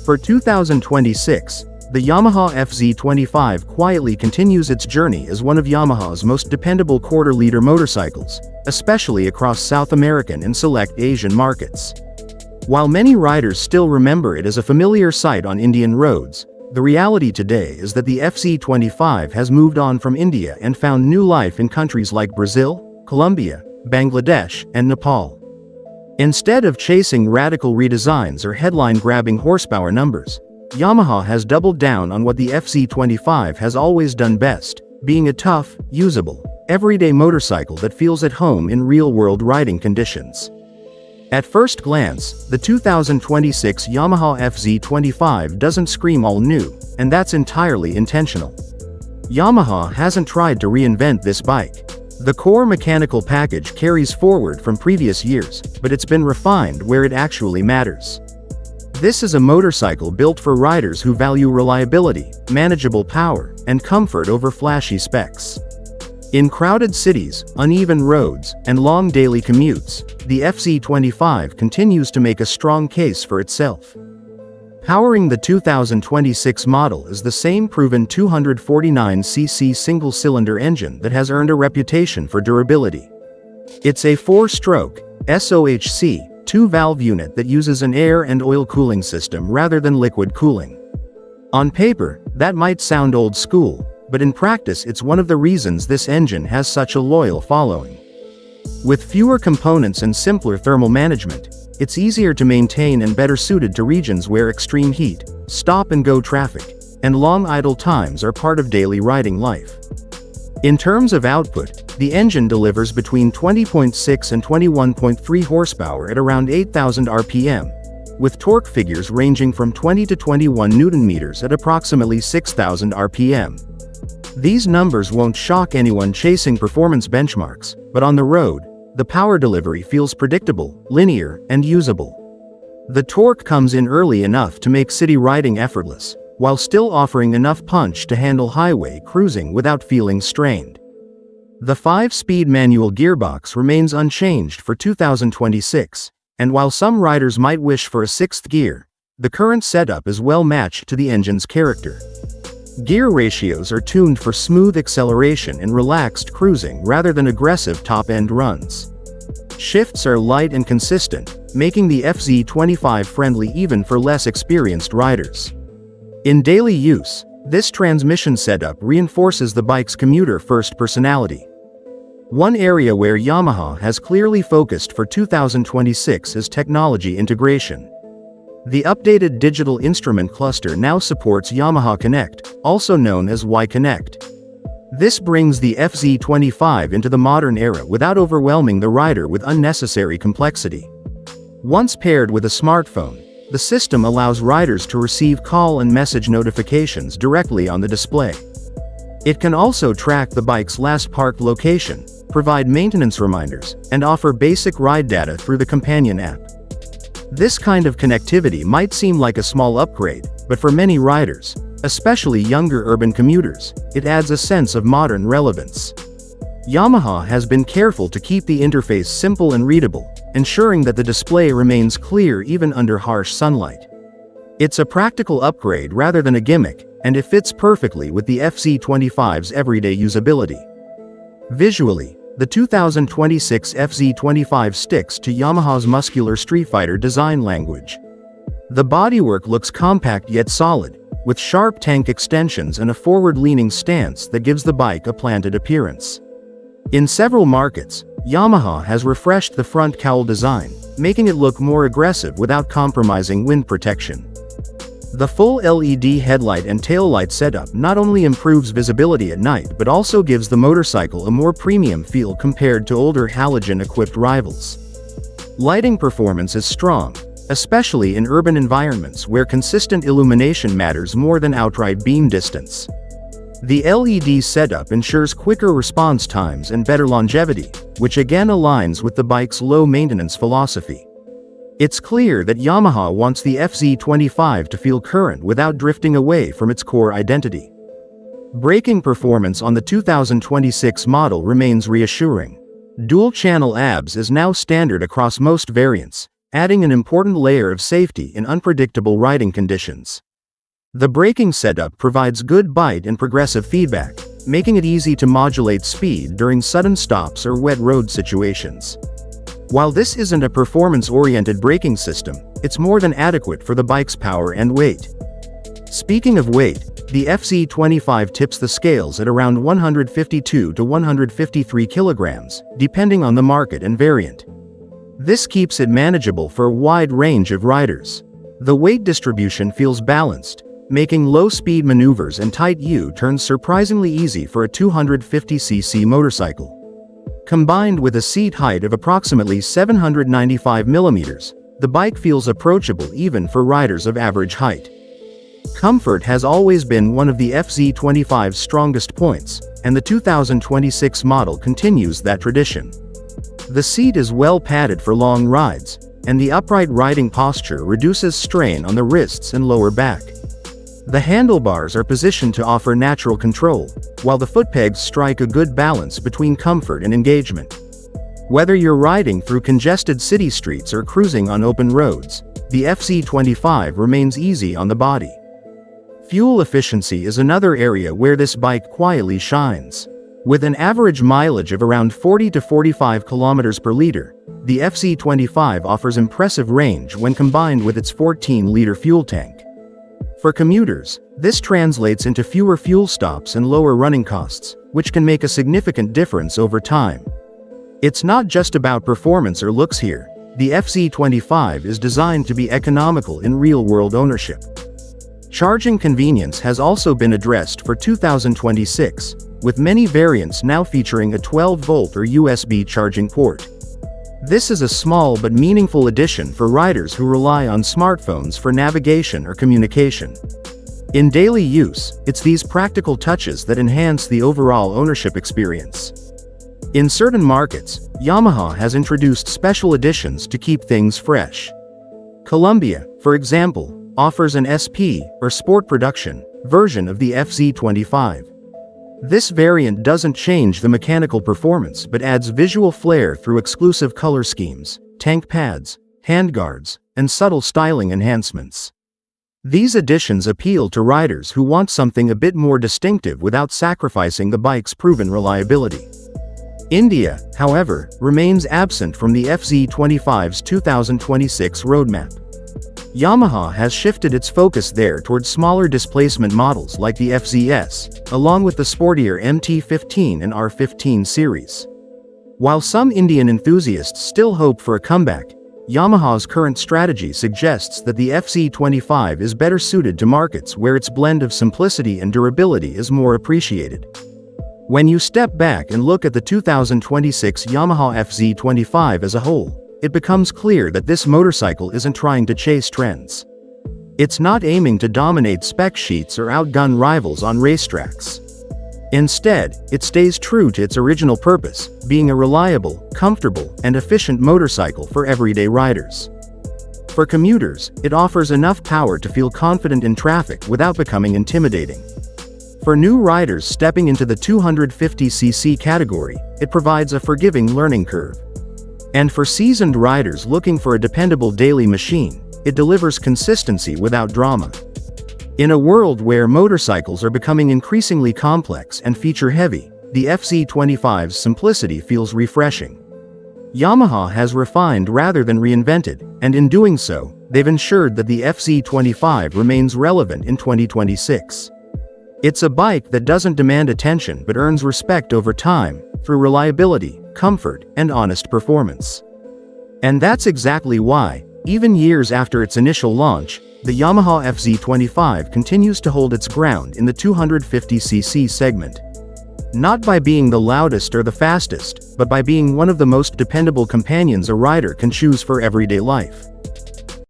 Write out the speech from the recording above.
For 2026, the Yamaha FZ-25 quietly continues its journey as one of Yamaha's most dependable quarter-liter motorcycles, especially across South American and select Asian markets. While many riders still remember it as a familiar sight on Indian roads, the reality today is that the FZ-25 has moved on from India and found new life in countries like Brazil, Colombia, Bangladesh, and Nepal. Instead of chasing radical redesigns or headline-grabbing horsepower numbers, Yamaha has doubled down on what the FZ-25 has always done best, being a tough, usable, everyday motorcycle that feels at home in real-world riding conditions. At first glance, the 2026 Yamaha FZ-25 doesn't scream all new, and that's entirely intentional. Yamaha hasn't tried to reinvent this bike. The core mechanical package carries forward from previous years, but it's been refined where it actually matters. This is a motorcycle built for riders who value reliability, manageable power, and comfort over flashy specs. In crowded cities, uneven roads, and long daily commutes, the FZ-25 continues to make a strong case for itself. Powering the 2026 model is the same proven 249cc single-cylinder engine that has earned a reputation for durability. It's a 4-stroke, SOHC, 2-valve unit that uses an air and oil cooling system rather than liquid cooling. On paper, that might sound old school, but in practice it's one of the reasons this engine has such a loyal following. With fewer components and simpler thermal management, it's easier to maintain and better suited to regions where extreme heat, stop-and-go traffic, and long idle times are part of daily riding life. In terms of output, the engine delivers between 20.6 and 21.3 horsepower at around 8,000 RPM, with torque figures ranging from 20 to 21 Nm at approximately 6,000 RPM. These numbers won't shock anyone chasing performance benchmarks, but on the road, the power delivery feels predictable, linear, and usable. The torque comes in early enough to make city riding effortless, while still offering enough punch to handle highway cruising without feeling strained. The 5-speed manual gearbox remains unchanged for 2026, and while some riders might wish for a 6th gear, the current setup is well matched to the engine's character. Gear ratios are tuned for smooth acceleration and relaxed cruising rather than aggressive top-end runs. Shifts are light and consistent, making the FZ-25 friendly even for less experienced riders. In daily use, this transmission setup reinforces the bike's commuter-first personality. One area where Yamaha has clearly focused for 2026 is technology integration. The updated digital instrument cluster now supports Yamaha Connect, also known as Y-Connect. This brings the FZ-25 into the modern era without overwhelming the rider with unnecessary complexity. Once paired with a smartphone, the system allows riders to receive call and message notifications directly on the display. It can also track the bike's last parked location, provide maintenance reminders, and offer basic ride data through the companion app. This kind of connectivity might seem like a small upgrade, but for many riders, especially younger urban commuters, it adds a sense of modern relevance. Yamaha has been careful to keep the interface simple and readable, ensuring that the display remains clear even under harsh sunlight. It's a practical upgrade rather than a gimmick, and it fits perfectly with the FZ-25's everyday usability. Visually, the 2026 FZ-25 sticks to Yamaha's muscular street fighter design language. The bodywork looks compact yet solid, with sharp tank extensions and a forward-leaning stance that gives the bike a planted appearance. In several markets, Yamaha has refreshed the front cowl design, making it look more aggressive without compromising wind protection. The full LED headlight and taillight setup not only improves visibility at night but also gives the motorcycle a more premium feel compared to older halogen-equipped rivals. Lighting performance is strong, especially in urban environments where consistent illumination matters more than outright beam distance. The LED setup ensures quicker response times and better longevity, which again aligns with the bike's low-maintenance philosophy. It's clear that Yamaha wants the FZ-25 to feel current without drifting away from its core identity. Braking performance on the 2026 model remains reassuring. Dual-channel ABS is now standard across most variants, adding an important layer of safety in unpredictable riding conditions. The braking setup provides good bite and progressive feedback, making it easy to modulate speed during sudden stops or wet road situations. While this isn't a performance-oriented braking system, it's more than adequate for the bike's power and weight. Speaking of weight, the FZ-25 tips the scales at around 152 to 153 kilograms, depending on the market and variant. This keeps it manageable for a wide range of riders. The weight distribution feels balanced, making low-speed maneuvers and tight U-turns surprisingly easy for a 250cc motorcycle. Combined with a seat height of approximately 795 mm, the bike feels approachable even for riders of average height. Comfort has always been one of the FZ-25's strongest points, and the 2026 model continues that tradition. The seat is well padded for long rides, and the upright riding posture reduces strain on the wrists and lower back. The handlebars are positioned to offer natural control, while the footpegs strike a good balance between comfort and engagement. Whether you're riding through congested city streets or cruising on open roads, the FZ-25 remains easy on the body. Fuel efficiency is another area where this bike quietly shines. With an average mileage of around 40 to 45 kilometers per liter, the FZ-25 offers impressive range when combined with its 14-liter fuel tank. For commuters, this translates into fewer fuel stops and lower running costs, which can make a significant difference over time. It's not just about performance or looks here. The FZ-25 is designed to be economical in real-world ownership. Charging convenience has also been addressed for 2026, with many variants now featuring a 12-volt or USB charging port. This is a small but meaningful addition for riders who rely on smartphones for navigation or communication. In daily use, it's these practical touches that enhance the overall ownership experience. In certain markets, Yamaha has introduced special editions to keep things fresh. Colombia, for example, offers an SP, or Sport Production, version of the FZ-25. This variant doesn't change the mechanical performance but adds visual flair through exclusive color schemes, tank pads, handguards, and subtle styling enhancements. These additions appeal to riders who want something a bit more distinctive without sacrificing the bike's proven reliability. India, however, remains absent from the FZ-25's 2026 roadmap. Yamaha has shifted its focus there towards smaller displacement models like the FZ-S, along with the sportier MT-15 and R15 series. While some Indian enthusiasts still hope for a comeback, Yamaha's current strategy suggests that the FZ-25 is better suited to markets where its blend of simplicity and durability is more appreciated. When you step back and look at the 2026 Yamaha FZ-25 as a whole, it becomes clear that this motorcycle isn't trying to chase trends. It's not aiming to dominate spec sheets or outgun rivals on racetracks. Instead, it stays true to its original purpose, being a reliable, comfortable, and efficient motorcycle for everyday riders. For commuters, it offers enough power to feel confident in traffic without becoming intimidating. For new riders stepping into the 250cc category, it provides a forgiving learning curve. And for seasoned riders looking for a dependable daily machine, it delivers consistency without drama. In a world where motorcycles are becoming increasingly complex and feature-heavy, the FZ-25's simplicity feels refreshing. Yamaha has refined rather than reinvented, and in doing so, they've ensured that the FZ-25 remains relevant in 2026. It's a bike that doesn't demand attention but earns respect over time, through reliability, comfort, and honest performance. And that's exactly why, even years after its initial launch, the Yamaha FZ-25 continues to hold its ground in the 250cc segment. Not by being the loudest or the fastest, but by being one of the most dependable companions a rider can choose for everyday life.